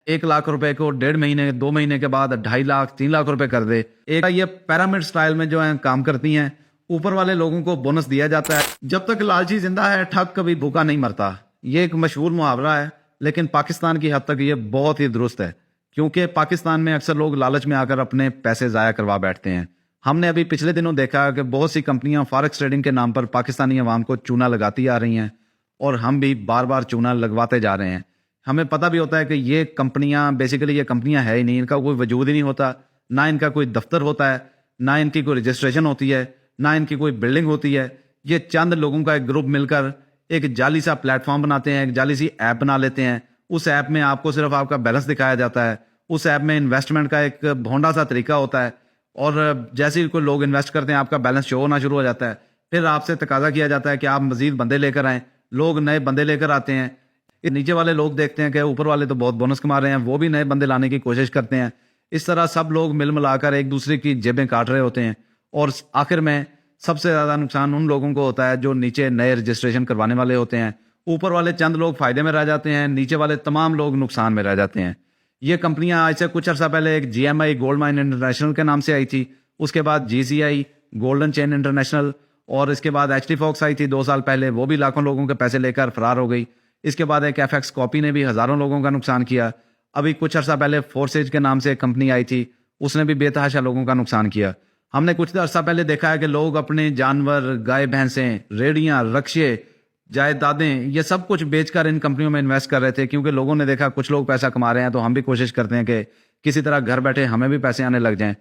1 लाख रुपए को 1.5 महीने 2 महीने के बाद 2.5 लाख 3 लाख रुपए कर दे। एक ये पैरामिड स्टाइल में जो है काम करती हैं, ऊपर वाले लोगों को बोनस दिया जाता है। जब तक लालची जिंदा है ठग कभी भूखा नहीं मरता, ये एक मशहूर मुहावरा है, लेकिन पाकिस्तान की हद तक ये बहुत ही दुरुस्त है, क्योंकि पाकिस्तान में अक्सर लोग लालच में आकर अपने पैसे ज़ाया करवा बैठते हैं। हमने अभी पिछले दिनों देखा कि बहुत सी कंपनियां फॉरेक्स ट्रेडिंग के नाम पर पाकिस्तानी अवाम को चूना लगाती आ रही हैं, और हम भी बार बार चूना लगवाते जा रहे हैं। हमें पता भी होता है कि ये कंपनियां बेसिकली ये कंपनियां है ही नहीं, इनका कोई वजूद ही नहीं होता, ना इनका कोई दफ्तर होता है, ना इनकी कोई रजिस्ट्रेशन होती है, ना इनकी कोई बिल्डिंग होती है। ये चंद लोगों का एक ग्रुप मिलकर एक जाली सा प्लेटफॉर्म बनाते हैं, एक जाली सी ऐप बना लेते हैं। उस ऐप में आपको सिर्फ आपका बैलेंस दिखाया जाता है। उस ऐप में इन्वेस्टमेंट का एक भोंडा सा तरीका होता है, और जैसे ही कोई लोग इन्वेस्ट करते हैं आपका बैलेंस शो होना शुरू हो जाता है। फिर आपसे तकाजा किया जाता है कि आप मजीद बंदे लेकर आएँ। लोग नए बंदे लेकर आते हैं। नीचे वाले लोग देखते हैं कि ऊपर वाले तो बहुत बोनस कमा रहे हैं, वो भी नए बंदे लाने की कोशिश करते हैं। इस तरह सब लोग मिल मिलाकर एक दूसरे की जेबें काट रहे होते हैं, और आखिर में सबसे ज़्यादा नुकसान उन लोगों को होता है जो नीचे नए रजिस्ट्रेशन करवाने वाले होते हैं। ऊपर वाले चंद लोग फायदे में रह जाते हैं, नीचे वाले तमाम लोग नुकसान में रह जाते हैं। ये कंपनियां आज से कुछ अर्सा पहले एक GMI गोल्ड माइन इंटरनेशनल के नाम से आई थी, उसके बाद GCI गोल्डन चेन इंटरनेशनल, और इसके बाद HD Fox आई थी 2 साल पहले, वो भी लाखों लोगों के पैसे लेकर फरार हो गई। इसके बाद एक FX कॉपी ने भी हज़ारों लोगों का नुकसान किया। अभी कुछ अर्सा पहले फोर्सेज के नाम से एक कंपनी आई थी, उसने भी बेतहाशा लोगों का नुकसान किया। हमने कुछ अर्सा पहले देखा है कि लोग अपने जानवर, गाय भैंसें, रेड़ियाँ, रक्शे, जायदादें, ये सब कुछ बेचकर इन कंपनियों में इन्वेस्ट कर रहे थे, क्योंकि लोगों ने देखा कुछ लोग पैसा कमा रहे हैं तो हम भी कोशिश करते हैं कि किसी तरह घर बैठे हमें भी पैसे आने लग जाएं।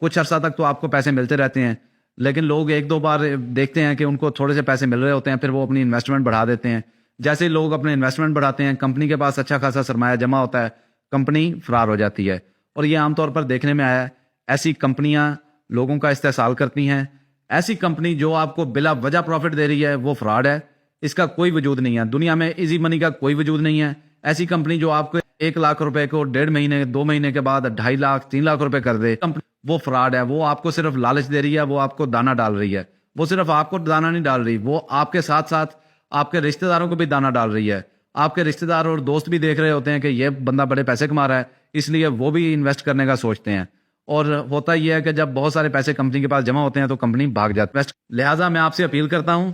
कुछ अर्सा तक तो आपको पैसे मिलते रहते हैं, लेकिन लोग 1-2 बार देखते हैं कि उनको थोड़े से पैसे मिल रहे होते हैं, फिर वो अपनी इन्वेस्टमेंट बढ़ा देते हैं। जैसे ही लोग अपने इन्वेस्टमेंट बढ़ाते हैं, कंपनी के पास अच्छा खासा सरमाया जमा होता है, कंपनी फरार हो जाती है। और ये आमतौर पर देखने में आया है। ऐसी कंपनियां लोगों का इस्तेहसाल करती हैं। ऐसी कंपनी जो आपको बिला वजह प्रॉफिट दे रही है वो फ्रॉड है, इसका कोई वजूद नहीं है। दुनिया में इजी मनी का कोई वजूद नहीं है। ऐसी कंपनी जो आपको 1 लाख रुपए को 1.5 महीने 2 महीने के बाद 2.5 लाख 3 लाख रुपए कर दे, वो फ्रॉड है। वो आपको सिर्फ लालच दे रही है, वो आपको दाना डाल रही है। वो सिर्फ आपको दाना नहीं डाल रही, वो आपके साथ साथ आपके रिश्तेदारों को भी दाना डाल रही है। आपके रिश्तेदार और दोस्त भी देख रहे होते हैं कि ये बंदा बड़े पैसे कमा रहा है, इसलिए वो भी इन्वेस्ट करने का सोचते हैं। और होता यह है कि जब बहुत सारे पैसे कंपनी के पास जमा होते हैं तो कंपनी भाग जाती है। लिहाजा मैं आपसे अपील करता हूं,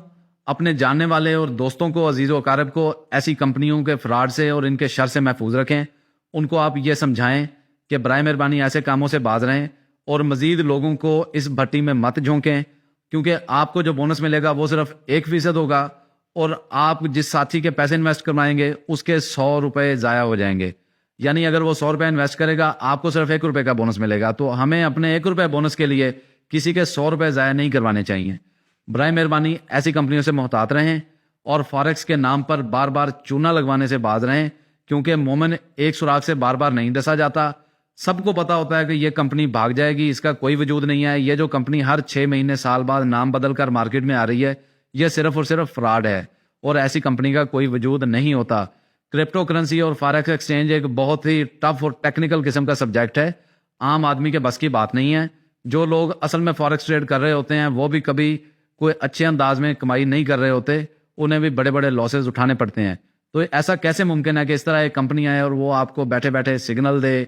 अपने जानने वाले और दोस्तों को, अजीज़ो अकारब को ऐसी कंपनियों के फ्रॉड से और इनके शर से महफूज रखें। उनको आप ये समझाएं कि बराए मेहरबानी ऐसे कामों से बाज रहें, और मजीद लोगों को इस भट्टी में मत झोंकें, क्योंकि आपको जो बोनस मिलेगा वो सिर्फ 1% होगा, और आप जिस साथी के पैसे इन्वेस्ट करवाएंगे उसके 100 रुपये ज़ाया हो जाएंगे। यानी अगर वो 100 रुपये इन्वेस्ट करेगा, आपको सिर्फ 1 रुपये का बोनस मिलेगा। तो हमें अपने 1 रुपये बोनस के लिए किसी के 100 रुपये ज़ाया नहीं करवाने चाहिए। बराए मेहरबानी ऐसी कंपनियों से मोहतात रहें, और फॉरेक्स के नाम पर बार बार चूना लगवाने से बाज रहें, क्योंकि मोमिन एक सुराग से बार बार नहीं डसा जाता। सबको पता होता है कि ये कंपनी भाग जाएगी, इसका कोई वजूद नहीं है। ये जो कंपनी हर 6 महीने साल बाद नाम बदल कर मार्केट में आ रही है, ये सिर्फ और सिर्फ फ्रॉड है, और ऐसी कंपनी का कोई वजूद नहीं होता। क्रिप्टो करेंसी और फॉरेक्स एक्सचेंज एक बहुत ही टफ और टेक्निकल किस्म का सब्जेक्ट है, आम आदमी के बस की बात नहीं है। जो लोग असल में फॉरेक्स ट्रेड कर रहे होते हैं वो भी कभी कोई अच्छे अंदाज में कमाई नहीं कर रहे होते, उन्हें भी बड़े बड़े लॉसेज उठाने पड़ते हैं। तो ऐसा कैसे मुमकिन है कि इस तरह एक कंपनी आए और वो आपको बैठे बैठे सिग्नल दे,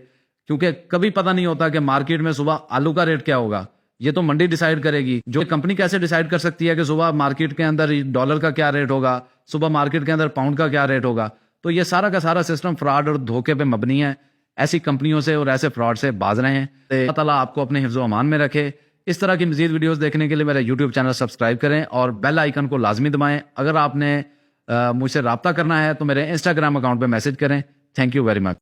क्योंकि कभी पता नहीं होता कि मार्केट में सुबह आलू का रेट क्या होगा। ये तो मंडी डिसाइड करेगी। जो कंपनी कैसे डिसाइड कर सकती है कि सुबह मार्केट के अंदर डॉलर का क्या रेट होगा, सुबह मार्केट के अंदर पाउंड का क्या रेट होगा। तो ये सारा का सारा सिस्टम फ्रॉड और धोखे पे मबनी है। ऐसी कंपनियों से और ऐसे फ्रॉड से बाज रहे हैं। अल्लाह ताला आपको अपने हिफ्ज़ व अमान में रखे। इस तरह की मजीद वीडियोस देखने के लिए मेरा YouTube चैनल सब्सक्राइब करें और बेल आइकन को लाजमी दबाएं। अगर आपने मुझसे रब्ता करना है तो मेरे Instagram अकाउंट पे मैसेज करें। Thank you very much.